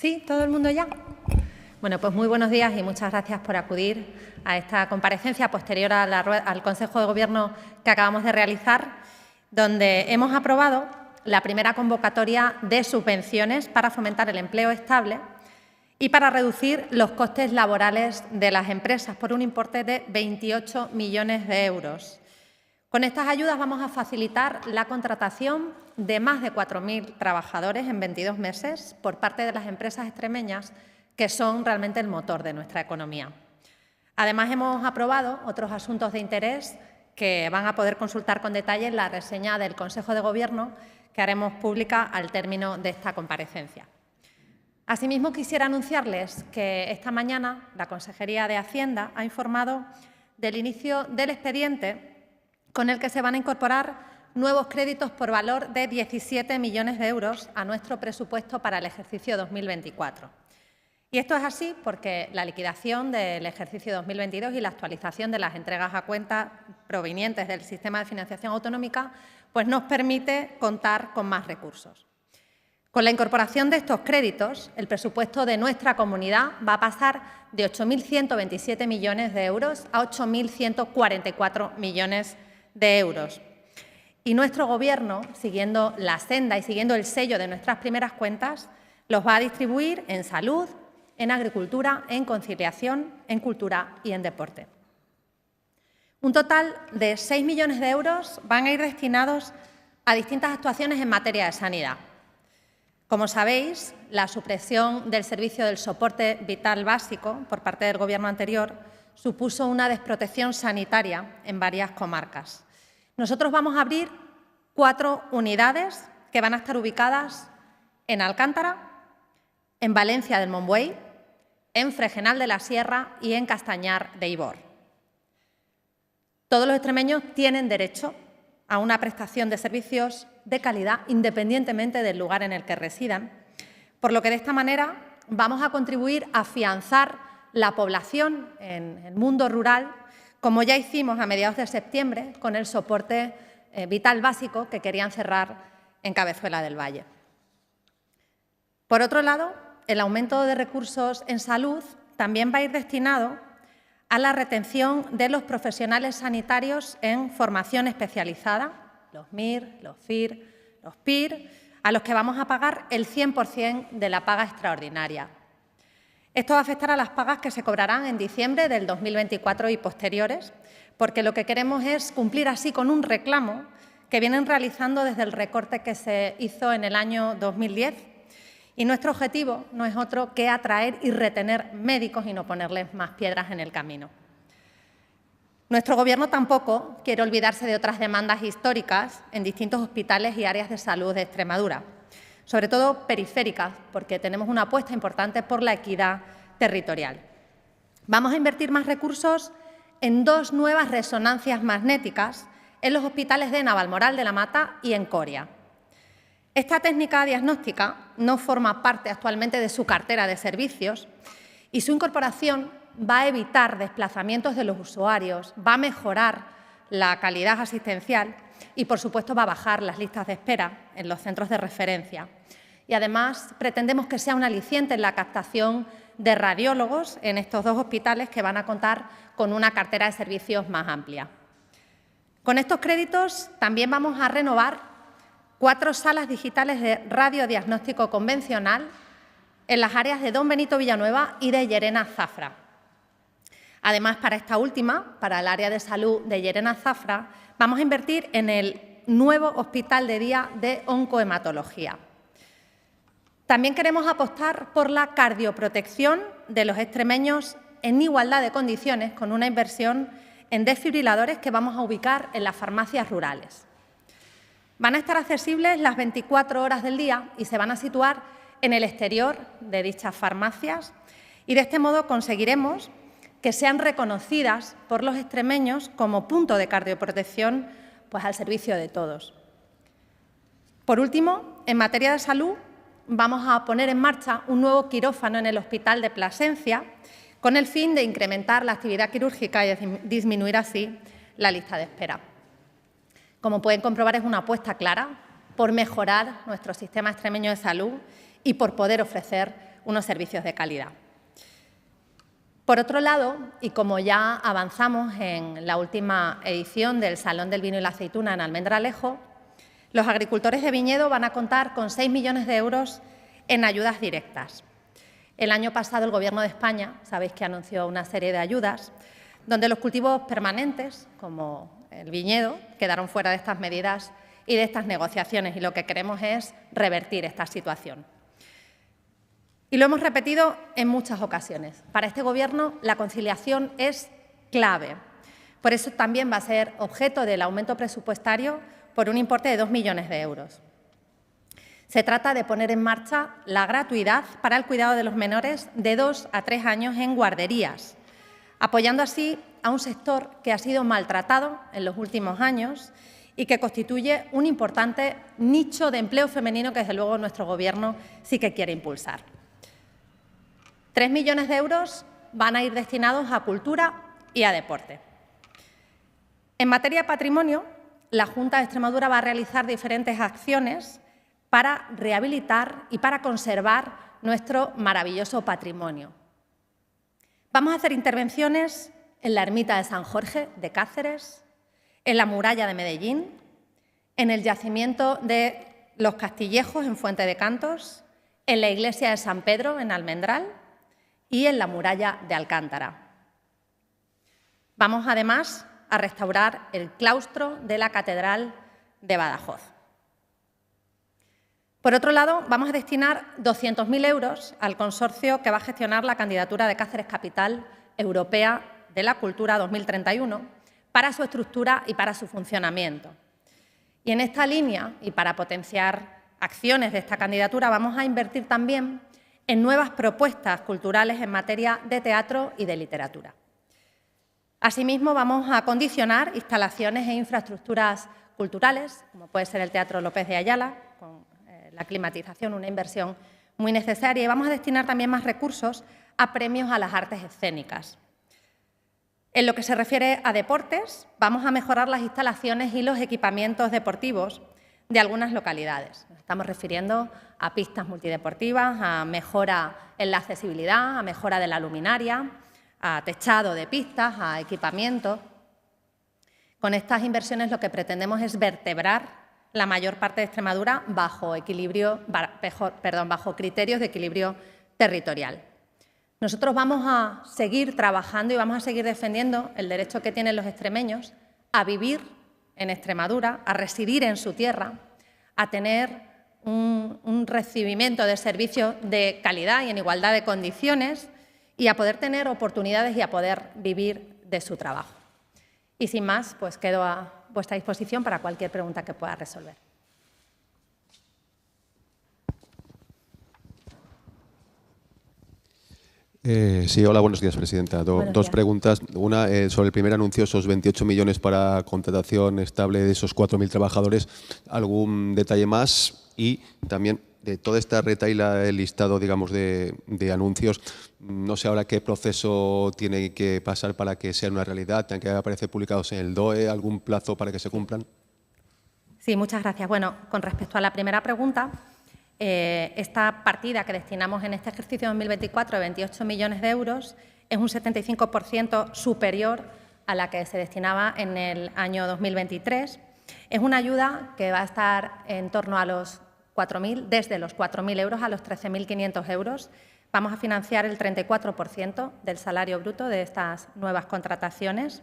¿Sí? ¿Todo el mundo ya? Bueno, pues muy buenos días y muchas gracias por acudir a esta comparecencia posterior al Consejo de Gobierno que acabamos de realizar, donde hemos aprobado la primera convocatoria de subvenciones para fomentar el empleo estable y para reducir los costes laborales de las empresas por un importe de 28 millones de euros. Con estas ayudas vamos a facilitar la contratación de más de 4.000 trabajadores en 22 meses por parte de las empresas extremeñas, que son realmente el motor de nuestra economía. Además, hemos aprobado otros asuntos de interés que van a poder consultar con detalle en la reseña del Consejo de Gobierno que haremos pública al término de esta comparecencia. Asimismo, quisiera anunciarles que esta mañana la Consejería de Hacienda ha informado del inicio del expediente con el que se van a incorporar nuevos créditos por valor de 17 millones de euros a nuestro presupuesto para el ejercicio 2024. Y esto es así porque la liquidación del ejercicio 2022 y la actualización de las entregas a cuenta provenientes del sistema de financiación autonómica pues nos permite contar con más recursos. Con la incorporación de estos créditos, el presupuesto de nuestra comunidad va a pasar de 8.127 millones de euros a 8.144 millones de euros. Y nuestro Gobierno, siguiendo la senda y siguiendo el sello de nuestras primeras cuentas, los va a distribuir en salud, en agricultura, en conciliación, en cultura y en deporte. Un total de 6 millones de euros van a ir destinados a distintas actuaciones en materia de sanidad. Como sabéis, la supresión del servicio del soporte vital básico por parte del Gobierno anterior supuso una desprotección sanitaria en varias comarcas. Nosotros vamos a abrir 4 unidades que van a estar ubicadas en Alcántara, en Valencia del Monbuey, en Fregenal de la Sierra y en Castañar de Ibor. Todos los extremeños tienen derecho a una prestación de servicios de calidad independientemente del lugar en el que residan, por lo que de esta manera vamos a contribuir a afianzar la población en el mundo rural, como ya hicimos a mediados de septiembre con el soporte vital básico que querían cerrar en Cabezuela del Valle. Por otro lado, el aumento de recursos en salud también va a ir destinado a la retención de los profesionales sanitarios en formación especializada, los MIR, los FIR, los PIR, a los que vamos a pagar el 100% de la paga extraordinaria. Esto va a afectar a las pagas que se cobrarán en diciembre del 2024 y posteriores, porque lo que queremos es cumplir así con un reclamo que vienen realizando desde el recorte que se hizo en el año 2010. Y nuestro objetivo no es otro que atraer y retener médicos y no ponerles más piedras en el camino. Nuestro Gobierno tampoco quiere olvidarse de otras demandas históricas en distintos hospitales y áreas de salud de Extremadura, sobre todo periféricas, porque tenemos una apuesta importante por la equidad territorial. Vamos a invertir más recursos en 2 nuevas resonancias magnéticas en los hospitales de Navalmoral de la Mata y en Coria. Esta técnica diagnóstica no forma parte actualmente de su cartera de servicios y su incorporación va a evitar desplazamientos de los usuarios, va a mejorar la calidad asistencial y, por supuesto, va a bajar las listas de espera en los centros de referencia. Y, además, pretendemos que sea un aliciente en la captación de radiólogos en estos 2 hospitales que van a contar con una cartera de servicios más amplia. Con estos créditos también vamos a renovar 4 salas digitales de radiodiagnóstico convencional en las áreas de Don Benito Villanueva y de Llerena Zafra. Además, para esta última, para el área de salud de Llerena Zafra, vamos a invertir en el nuevo hospital de día de oncohematología. También queremos apostar por la cardioprotección de los extremeños en igualdad de condiciones, con una inversión en desfibriladores que vamos a ubicar en las farmacias rurales. Van a estar accesibles las 24 horas del día y se van a situar en el exterior de dichas farmacias y de este modo conseguiremos que sean reconocidas por los extremeños como punto de cardioprotección pues, al servicio de todos. Por último, en materia de salud, vamos a poner en marcha un nuevo quirófano en el Hospital de Plasencia con el fin de incrementar la actividad quirúrgica y disminuir así la lista de espera. Como pueden comprobar, es una apuesta clara por mejorar nuestro sistema extremeño de salud y por poder ofrecer unos servicios de calidad. Por otro lado, y como ya avanzamos en la última edición del Salón del Vino y la Aceituna en Almendralejo, los agricultores de viñedo van a contar con 6 millones de euros en ayudas directas. El año pasado el Gobierno de España, sabéis que anunció una serie de ayudas, donde los cultivos permanentes, como el viñedo, quedaron fuera de estas medidas y de estas negociaciones, y lo que queremos es revertir esta situación. Y lo hemos repetido en muchas ocasiones. Para este Gobierno la conciliación es clave. Por eso también va a ser objeto del aumento presupuestario por un importe de 2 millones de euros. Se trata de poner en marcha la gratuidad para el cuidado de los menores de 2 a 3 años en guarderías, apoyando así a un sector que ha sido maltratado en los últimos años y que constituye un importante nicho de empleo femenino que, desde luego, nuestro Gobierno sí que quiere impulsar. 3 millones de euros van a ir destinados a cultura y a deporte. En materia de patrimonio, la Junta de Extremadura va a realizar diferentes acciones para rehabilitar y para conservar nuestro maravilloso patrimonio. Vamos a hacer intervenciones en la ermita de San Jorge de Cáceres, en la muralla de Medellín, en el yacimiento de los Castillejos en Fuente de Cantos, en la iglesia de San Pedro en Almendral y en la muralla de Alcántara. Vamos además a restaurar el claustro de la Catedral de Badajoz. Por otro lado, vamos a destinar 200.000 euros al consorcio que va a gestionar la candidatura de Cáceres Capital Europea de la Cultura 2031 para su estructura y para su funcionamiento. Y en esta línea, y para potenciar acciones de esta candidatura, vamos a invertir también en nuevas propuestas culturales en materia de teatro y de literatura. Asimismo, vamos a acondicionar instalaciones e infraestructuras culturales, como puede ser el Teatro López de Ayala, con la climatización, una inversión muy necesaria, y vamos a destinar también más recursos a premios a las artes escénicas. En lo que se refiere a deportes, vamos a mejorar las instalaciones y los equipamientos deportivos de algunas localidades. Nos estamos refiriendo a pistas multideportivas, a mejora en la accesibilidad, a mejora de la luminaria, a techado de pistas, a equipamiento. Con estas inversiones lo que pretendemos es vertebrar la mayor parte de Extremadura bajo criterios de equilibrio territorial. Nosotros vamos a seguir trabajando y vamos a seguir defendiendo el derecho que tienen los extremeños a vivir en Extremadura, a residir en su tierra, a tener un recibimiento de servicios de calidad y en igualdad de condiciones y a poder tener oportunidades y a poder vivir de su trabajo. Y sin más, pues quedo a vuestra disposición para cualquier pregunta que pueda resolver. Sí, hola, buenos días, presidenta. Dos preguntas. Una, sobre el primer anuncio, esos 28 millones para contratación estable de esos 4.000 trabajadores. ¿Algún detalle más? Y también, de toda esta retahíla, el listado, digamos, de anuncios, no sé ahora qué proceso tiene que pasar para que sea una realidad. ¿Tienen que aparecer publicados en el DOE? ¿Algún plazo para que se cumplan? Sí, muchas gracias. Bueno, con respecto a la primera pregunta, esta partida que destinamos en este ejercicio 2024 de 28 millones de euros es un 75% superior a la que se destinaba en el año 2023. Es una ayuda que va a estar en torno a los 4.000, desde los 4.000 euros a los 13.500 euros. Vamos a financiar el 34% del salario bruto de estas nuevas contrataciones.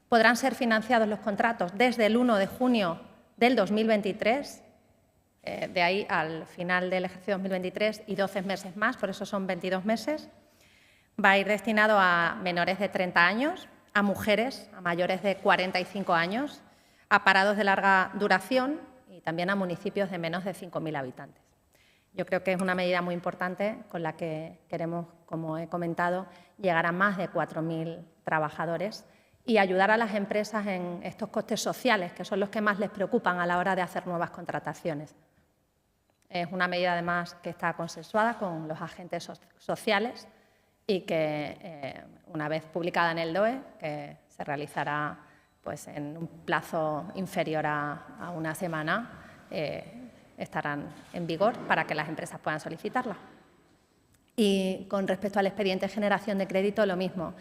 Podrán ser financiados los contratos desde el 1 de junio del 2023, de ahí al final del ejercicio 2023 y 12 meses más, por eso son 22 meses. Va a ir destinado a menores de 30 años, a mujeres, a mayores de 45 años, a parados de larga duración y también a municipios de menos de 5.000 habitantes. Yo creo que es una medida muy importante con la que queremos, como he comentado, llegar a más de 4.000 trabajadores y ayudar a las empresas en estos costes sociales, que son los que más les preocupan a la hora de hacer nuevas contrataciones. Es una medida, además, que está consensuada con los agentes sociales y que, una vez publicada en el DOE, que se realizará pues, en un plazo inferior a una semana, estarán en vigor para que las empresas puedan solicitarla. Y con respecto al expediente de generación de crédito, lo mismo.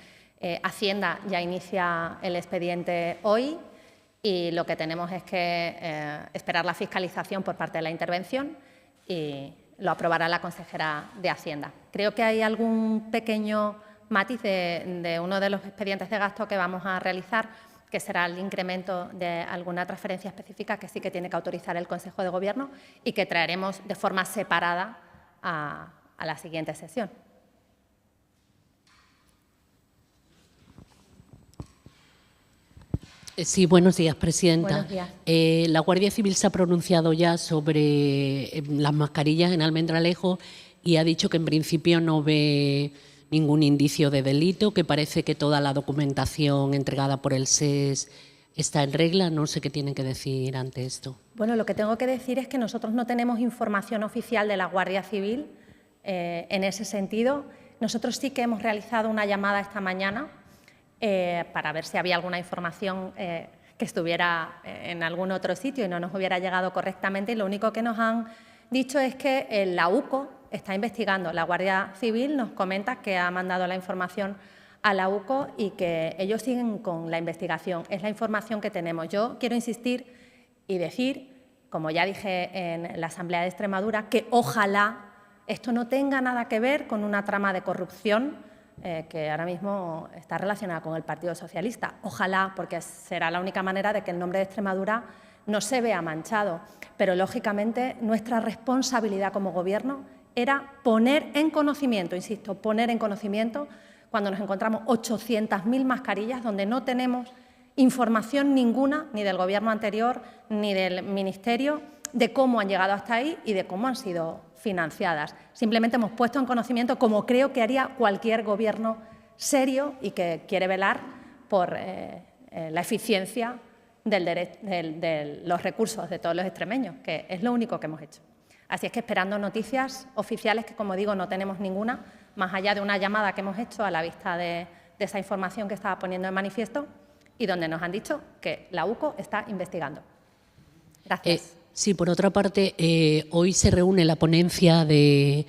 Hacienda ya inicia el expediente hoy y lo que tenemos es que esperar la fiscalización por parte de la intervención y lo aprobará la consejera de Hacienda. Creo que hay algún pequeño matiz de uno de los expedientes de gasto que vamos a realizar, que será el incremento de alguna transferencia específica que sí que tiene que autorizar el Consejo de Gobierno y que traeremos de forma separada a la siguiente sesión. Sí, buenos días, presidenta. Buenos días. La Guardia Civil se ha pronunciado ya sobre las mascarillas en Almendralejo y ha dicho que en principio no ve ningún indicio de delito, que parece que toda la documentación entregada por el SES está en regla. No sé qué tienen que decir ante esto. Bueno, lo que tengo que decir es que nosotros no tenemos información oficial de la Guardia Civil en ese sentido. Nosotros sí que hemos realizado una llamada esta mañana para ver si había alguna información que estuviera en algún otro sitio y no nos hubiera llegado correctamente. Y lo único que nos han dicho es que la UCO está investigando. La Guardia Civil nos comenta que ha mandado la información a la UCO y que ellos siguen con la investigación. Es la información que tenemos. Yo quiero insistir y decir, como ya dije en la Asamblea de Extremadura, que ojalá esto no tenga nada que ver con una trama de corrupción que ahora mismo está relacionada con el Partido Socialista. Ojalá, porque será la única manera de que el nombre de Extremadura no se vea manchado. Pero, lógicamente, nuestra responsabilidad como Gobierno era poner en conocimiento, insisto, poner en conocimiento cuando nos encontramos 800.000 mascarillas donde no tenemos información ninguna, ni del Gobierno anterior, ni del Ministerio, de cómo han llegado hasta ahí y de cómo han sido financiadas. Simplemente hemos puesto en conocimiento, como creo que haría cualquier Gobierno serio y que quiere velar por la eficiencia de los recursos de todos los extremeños, que es lo único que hemos hecho. Así es que esperando noticias oficiales, que como digo no tenemos ninguna, más allá de una llamada que hemos hecho a la vista de esa información que estaba poniendo en manifiesto y donde nos han dicho que la UCO está investigando. Gracias. Sí, por otra parte, hoy se reúne la ponencia del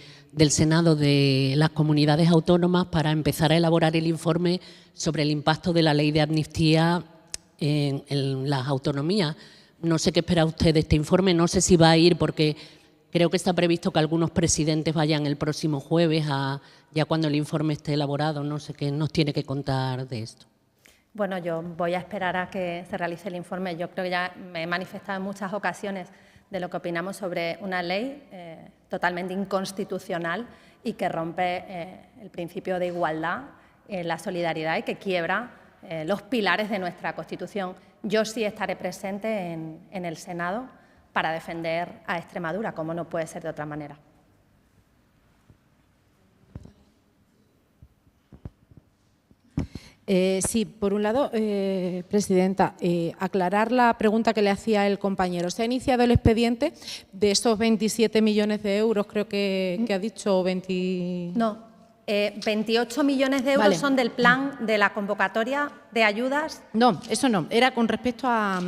Senado de las comunidades autónomas para empezar a elaborar el informe sobre el impacto de la ley de amnistía en las autonomías. No sé qué espera usted de este informe, no sé si va a ir, porque creo que está previsto que algunos presidentes vayan el próximo jueves, ya cuando el informe esté elaborado. No sé qué nos tiene que contar de esto. Bueno, yo voy a esperar a que se realice el informe. Yo creo que ya me he manifestado en muchas ocasiones de lo que opinamos sobre una ley totalmente inconstitucional y que rompe el principio de igualdad, la solidaridad y que quiebra los pilares de nuestra Constitución. Yo sí estaré presente en el Senado para defender a Extremadura, como no puede ser de otra manera. Sí, por un lado, presidenta, aclarar la pregunta que le hacía el compañero. ¿Se ha iniciado el expediente de esos 27 millones de euros, creo que ha dicho 20? No, 28 millones de euros vale. Son del plan de la convocatoria de ayudas. No, eso no, era con respecto a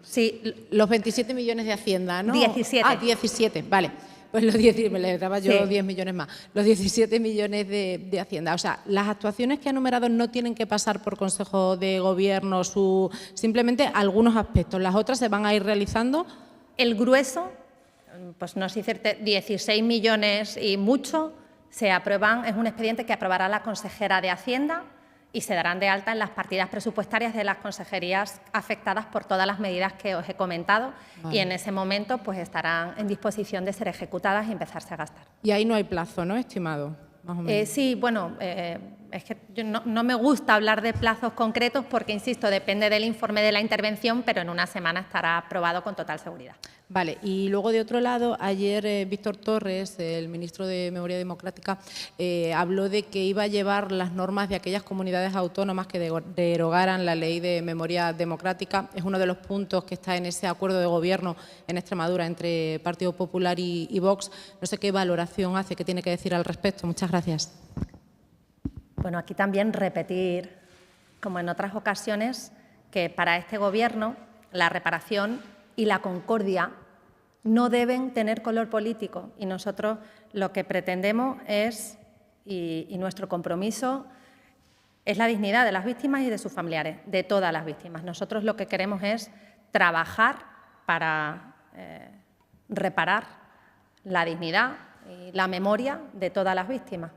sí, los 27 millones de Hacienda, ¿no? 17. Ah, 17, vale. Pues los 10, me le daba yo 10 millones más. Los 17 millones de Hacienda. O sea, las actuaciones que ha enumerado no tienen que pasar por Consejo de Gobierno, simplemente algunos aspectos. Las otras se van a ir realizando. El grueso, pues no sé decirte, 16 millones y mucho, se aprueban, es un expediente que aprobará la consejera de Hacienda y se darán de alta en las partidas presupuestarias de las consejerías afectadas por todas las medidas que os he comentado. Vale. Y en ese momento pues estarán en disposición de ser ejecutadas y empezarse a gastar. Y ahí no hay plazo, ¿no, estimado? Más o menos. Sí, bueno, es que yo no me gusta hablar de plazos concretos porque, insisto, depende del informe de la intervención, pero en una semana estará aprobado con total seguridad. Vale, y luego de otro lado, ayer Víctor Torres, el ministro de Memoria Democrática, habló de que iba a llevar las normas de aquellas comunidades autónomas que derogaran la ley de memoria democrática. Es uno de los puntos que está en ese acuerdo de gobierno en Extremadura entre Partido Popular y Vox. No sé qué valoración hace, qué tiene que decir al respecto. Muchas gracias. Bueno, aquí también repetir, como en otras ocasiones, que para este Gobierno la reparación y la concordia no deben tener color político y nosotros lo que pretendemos es y nuestro compromiso es la dignidad de las víctimas y de sus familiares, de todas las víctimas. Nosotros lo que queremos es trabajar para reparar la dignidad y la memoria de todas las víctimas.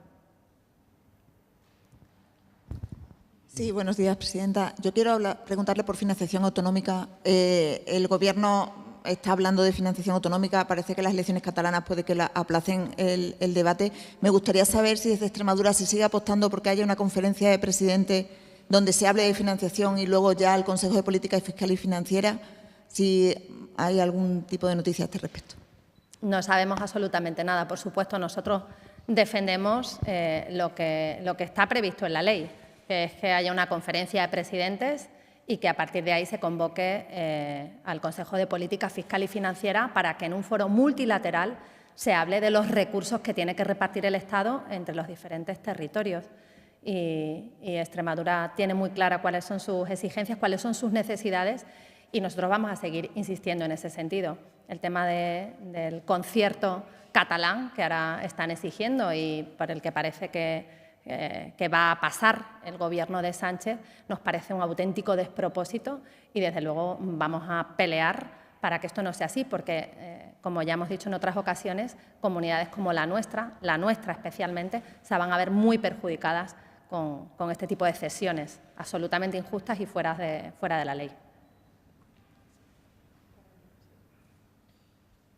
Sí, buenos días, presidenta. Yo quiero preguntarle por financiación autonómica. El Gobierno está hablando de financiación autonómica. Parece que las elecciones catalanas puede que aplacen el debate. Me gustaría saber si desde Extremadura se sigue apostando porque haya una conferencia de presidentes donde se hable de financiación y luego ya el Consejo de Política Fiscal y Financiera, si hay algún tipo de noticia a este respecto. No sabemos absolutamente nada. Por supuesto, nosotros defendemos lo que está previsto en la ley, que es que haya una conferencia de presidentes y que a partir de ahí se convoque al Consejo de Política Fiscal y Financiera para que en un foro multilateral se hable de los recursos que tiene que repartir el Estado entre los diferentes territorios. Y Extremadura tiene muy clara cuáles son sus exigencias, cuáles son sus necesidades y nosotros vamos a seguir insistiendo en ese sentido. El tema del concierto catalán que ahora están exigiendo y por el que parece que va a pasar el Gobierno de Sánchez, nos parece un auténtico despropósito y, desde luego, vamos a pelear para que esto no sea así, porque, como ya hemos dicho en otras ocasiones, comunidades como la nuestra especialmente, se van a ver muy perjudicadas con este tipo de cesiones absolutamente injustas y fuera de la ley.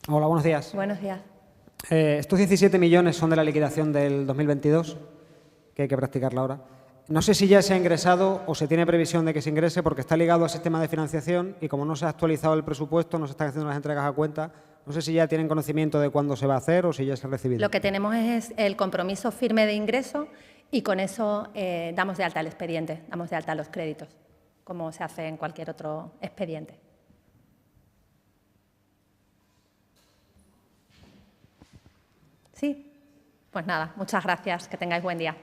Hola, buenos días. Buenos días. Estos 17 millones son de la liquidación del 2022, que hay que practicarla ahora. No sé si ya se ha ingresado o se tiene previsión de que se ingrese porque está ligado al sistema de financiación y como no se ha actualizado el presupuesto, no se están haciendo las entregas a cuenta. No sé si ya tienen conocimiento de cuándo se va a hacer o si ya se ha recibido. Lo que tenemos es el compromiso firme de ingreso y con eso damos de alta el expediente, damos de alta los créditos, como se hace en cualquier otro expediente. ¿Sí? Pues nada, muchas gracias. Que tengáis buen día.